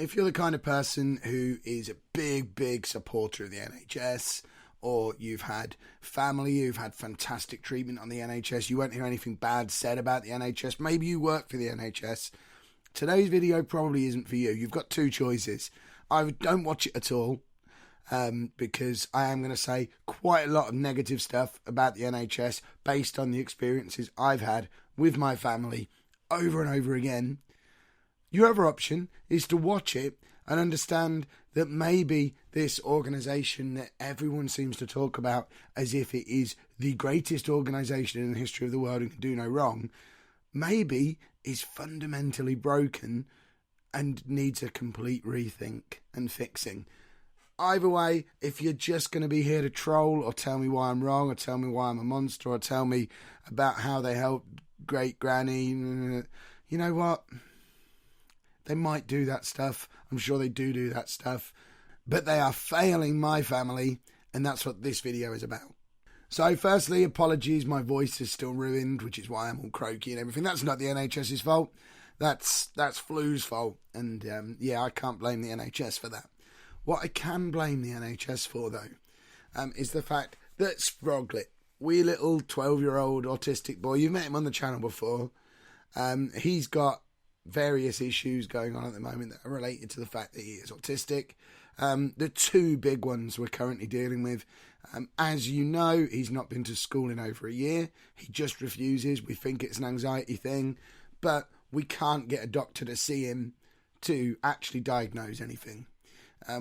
If you're the kind of person who is a big supporter of the NHS, or you've had family who've had fantastic treatment on the NHS, you won't hear anything bad said about the NHS, maybe you work for the NHS, today's video probably isn't for you. You've got two choices. Either don't watch it at all, because I am going to say quite a lot of negative stuff about the NHS based on the experiences I've had with my family over and over again. Your other option is to watch it and understand that maybe this organisation that everyone seems to talk about as if it is the greatest organisation in the history of the world and can do no wrong, maybe is fundamentally broken and needs a complete rethink and fixing. Either way, if you're just going to be here to troll or tell me why I'm wrong or tell me why I'm a monster or tell me about how they helped great granny, you know what? They might do that stuff. I'm sure they do that stuff. But they are failing my family, and that's what this video is about. So firstly, apologies, my voice is still ruined, which is why I'm all croaky and everything. That's not the NHS's fault. That's flu's fault. And I can't blame the NHS for that. What I can blame the NHS for, though, is the fact that Sproglet, wee little 12-year-old autistic boy, you've met him on the channel before, he's got various issues going on at the moment that are related to the fact that he is autistic. The two big ones we're currently dealing with. As you know, he's not been to school in over a year. He just refuses. We think it's an anxiety thing, but we can't get a doctor to see him to actually diagnose anything.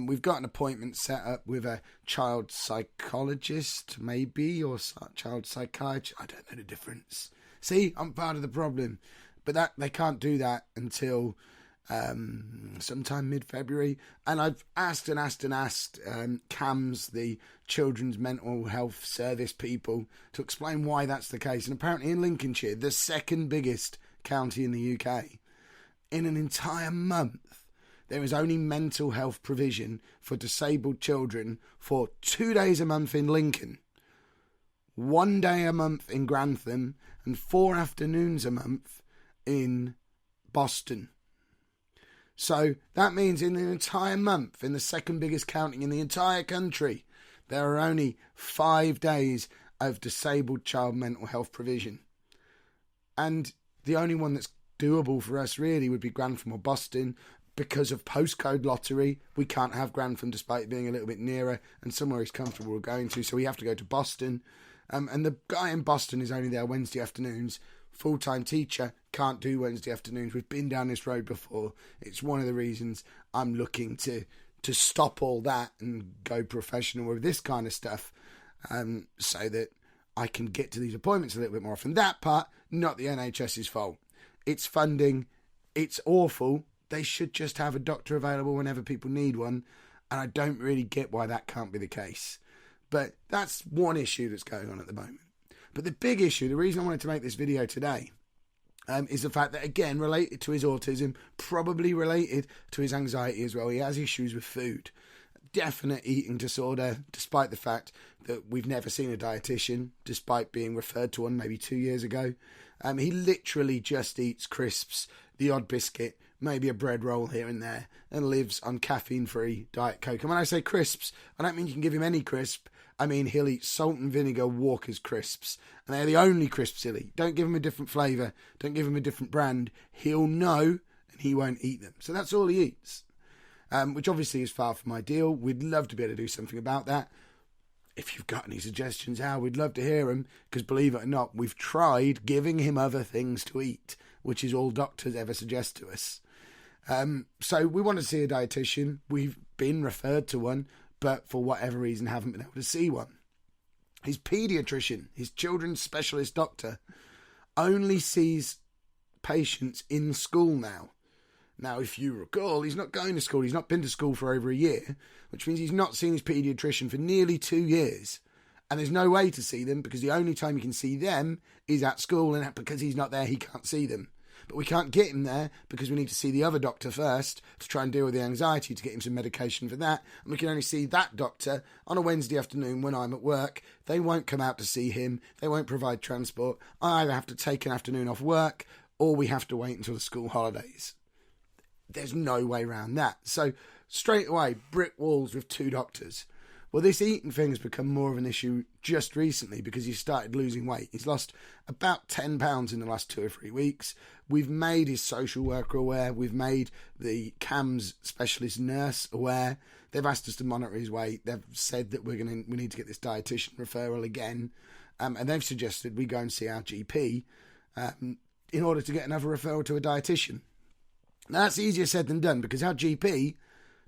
We've got an appointment set up with a child psychologist, maybe, or child psychiatrist. I don't know the difference. See, I'm part of the problem. But that they can't do that until sometime mid-February. And I've asked CAMS, the Children's Mental Health Service people, to explain why that's the case. And apparently in Lincolnshire, the second biggest county in the UK, in an entire month, there is only mental health provision for disabled children for 2 days a month in Lincoln, 1 day a month in Grantham, and 4 afternoons a month in Boston. So that means in an entire month, in the second biggest county in the entire country, there are only 5 days of disabled child mental health provision. And the only one that's doable for us really would be Grantham or Boston. Because of postcode lottery, we can't have Grantham despite being a little bit nearer and somewhere he's comfortable with going to, so we have to go to Boston. And the guy in Boston is only there Wednesday afternoons. Full-time teacher, can't do Wednesday afternoons. We've been down this road before. It's one of the reasons I'm looking to stop all that and go professional with this kind of stuff, so that I can get to these appointments a little bit more often. That part, not the NHS's fault. It's funding. It's awful. They should just have a doctor available whenever people need one, and I don't really get why that can't be the case. But that's one issue that's going on at the moment. But the big issue, the reason I wanted to make this video today, is the fact that, again, related to his autism, probably related to his anxiety as well. He has issues with food, definite eating disorder, despite the fact that we've never seen a dietitian, despite being referred to one maybe 2 years ago. He literally just eats crisps, the odd biscuit, maybe a bread roll here and there, and lives on caffeine-free Diet Coke. And when I say crisps, I don't mean you can give him any crisp. I mean, he'll eat salt and vinegar Walker's crisps. And they're the only crisps he'll eat. Don't give him a different flavour. Don't give him a different brand. He'll know, and he won't eat them. So that's all he eats. Which obviously is far from ideal. We'd love to be able to do something about that. If you've got any suggestions how, we'd love to hear them. Because believe it or not, we've tried giving him other things to eat, which is all doctors ever suggest to us. So we want to see a dietitian. We've been referred to one, but for whatever reason haven't been able to see one. His paediatrician, his children's specialist doctor, only sees patients in school now. Now, if you recall, he's not going to school. He's not been to school for over a year, which means he's not seen his paediatrician for nearly 2 years. And there's no way to see them because the only time you can see them is at school, and because he's not there, he can't see them. But we can't get him there because we need to see the other doctor first to try and deal with the anxiety, to get him some medication for that. And we can only see that doctor on a Wednesday afternoon when I'm at work. They won't come out to see him. They won't provide transport. I either have to take an afternoon off work or we have to wait until the school holidays. There's no way around that. So straight away, brick walls with 2 doctors. Well, this eating thing has become more of an issue just recently because he started losing weight. He's lost about 10 pounds in the last 2 or 3 weeks. We've made his social worker aware. We've made the CAMS specialist nurse aware. They've asked us to monitor his weight. They've said that we need to get this dietitian referral again. And they've suggested we go and see our GP in order to get another referral to a dietitian. Now, that's easier said than done because our GP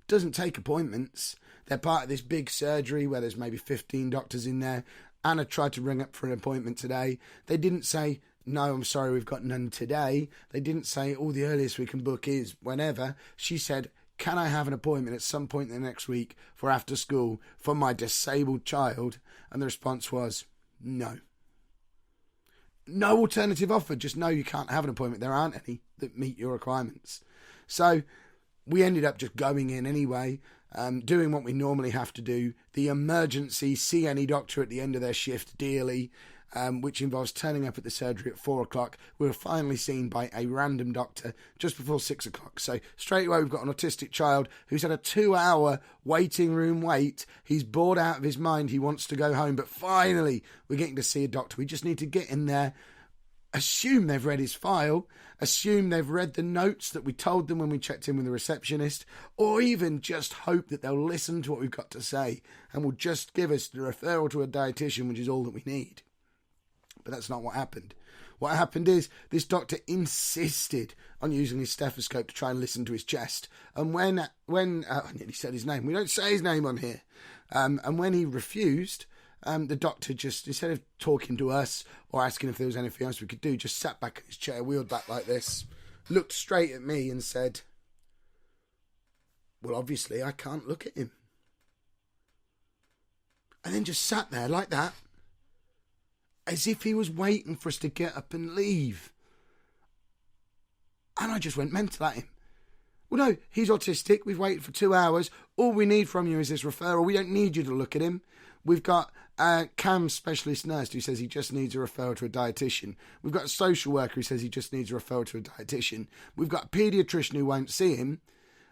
doesn't take appointments. They're part of this big surgery where there's maybe 15 doctors in there. Anna tried to ring up for an appointment today. They didn't say, no, I'm sorry, we've got none today. They didn't say, the earliest we can book is whenever. She said, can I have an appointment at some point in the next week for after school for my disabled child? And the response was, no. No alternative offered, just no, you can't have an appointment. There aren't any that meet your requirements. So we ended up just going in anyway, doing what we normally have to do, the emergency see any doctor at the end of their shift daily, which involves turning up at the surgery at 4 o'clock. We were finally seen by a random doctor just before 6 o'clock. So straight away we've got an autistic child who's had a 2-hour waiting room wait. He's bored out of his mind. He wants to go home, but finally we're getting to see a doctor. We just need to get in there, assume they've read his file, assume they've read the notes that we told them when we checked in with the receptionist, or even just hope that they'll listen to what we've got to say and will just give us the referral to a dietitian, which is all that we need. But that's not what happened. What happened is this doctor insisted on using his stethoscope to try and listen to his chest. And when I nearly said his name. We don't say his name on here. And when he refused, the doctor just, instead of talking to us or asking if there was anything else we could do, just sat back in his chair, wheeled back like this, looked straight at me and said, well, obviously I can't look at him. And then just sat there like that, as if he was waiting for us to get up and leave. And I just went mental at him. Well, no, he's autistic. We've waited for 2 hours. All we need from you is this referral. We don't need you to look at him. We've got a CAMS specialist nurse who says he just needs a referral to a dietitian. We've got a social worker who says he just needs a referral to a dietitian. We've got a paediatrician who won't see him.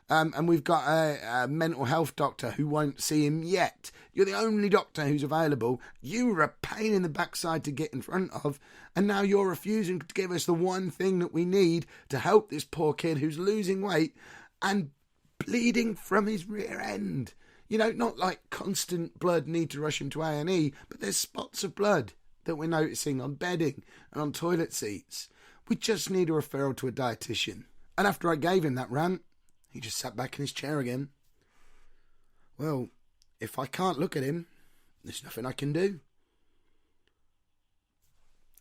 And we've got a mental health doctor who won't see him yet. You're the only doctor who's available. You were a pain in the backside to get in front of, and now you're refusing to give us the one thing that we need to help this poor kid who's losing weight and bleeding from his rear end. You know, not like constant blood need to rush him to A&E, but there's spots of blood that we're noticing on bedding and on toilet seats. We just need a referral to a dietitian. And after I gave him that rant, he just sat back in his chair again. Well, if I can't look at him, there's nothing I can do.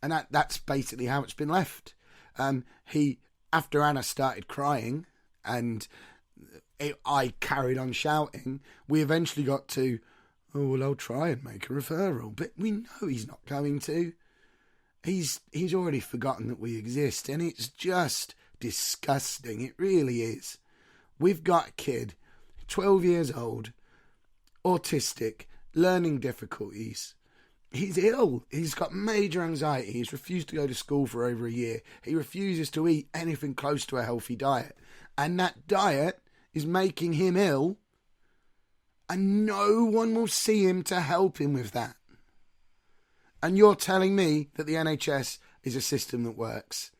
And that's basically how it's been left. After Anna started crying and I carried on shouting, we eventually got to, I'll try and make a referral. But we know he's not going to. He's already forgotten that we exist, and it's just disgusting. It really is. We've got a kid, 12 years old, autistic, learning difficulties. He's ill. He's got major anxiety. He's refused to go to school for over a year. He refuses to eat anything close to a healthy diet. And that diet is making him ill, and no one will see him to help him with that. And you're telling me that the NHS is a system that works.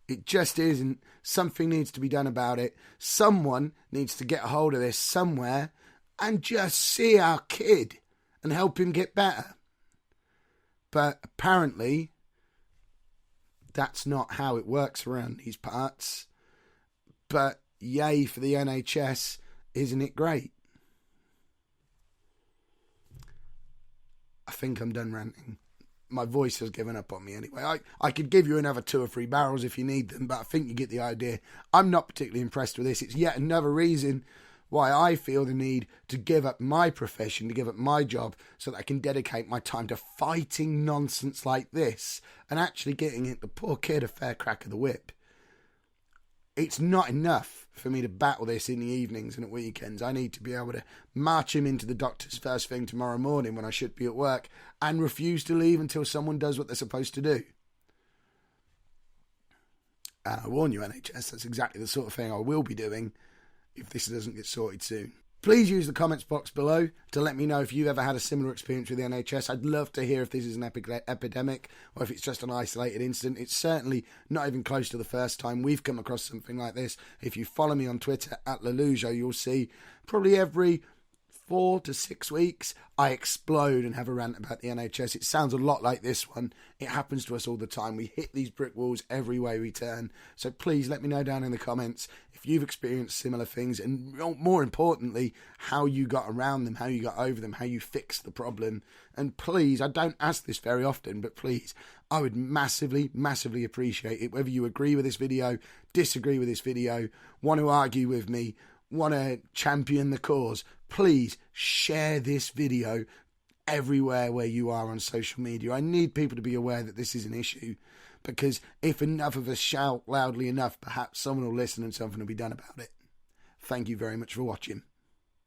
It just isn't. Something needs to be done about it. Someone needs to get a hold of this somewhere and just see our kid and help him get better. But apparently, that's not how it works around these parts. But yay for the NHS, isn't it great? I think I'm done ranting. My voice has given up on me anyway. I could give you another 2 or 3 barrels if you need them, but I think you get the idea. I'm not particularly impressed with this. It's yet another reason why I feel the need to give up my profession, to give up my job, so that I can dedicate my time to fighting nonsense like this and actually getting the poor kid a fair crack of the whip. It's not enough for me to battle this in the evenings and at weekends. I need to be able to march him into the doctor's first thing tomorrow morning when I should be at work and refuse to leave until someone does what they're supposed to do. And I warn you, NHS, that's exactly the sort of thing I will be doing if this doesn't get sorted soon. Please use the comments box below to let me know if you've ever had a similar experience with the NHS. I'd love to hear if this is an epidemic or if it's just an isolated incident. It's certainly not even close to the first time we've come across something like this. If you follow me on Twitter at Lelujo, you'll see probably every 4 to 6 weeks I explode and have a rant about the NHS. It sounds a lot like this one. It happens to us all the time. We hit these brick walls every way we turn. So please let me know down in the comments if you've experienced similar things, and more importantly, how you got around them, how you got over them, how you fixed the problem. And please, I don't ask this very often, but please, I would massively, massively appreciate it, whether you agree with this video, disagree with this video, want to argue with me, want to champion the cause. Please share this video everywhere where you are on social media. I need people to be aware that this is an issue, because if enough of us shout loudly enough, perhaps someone will listen and something will be done about it. Thank you very much for watching.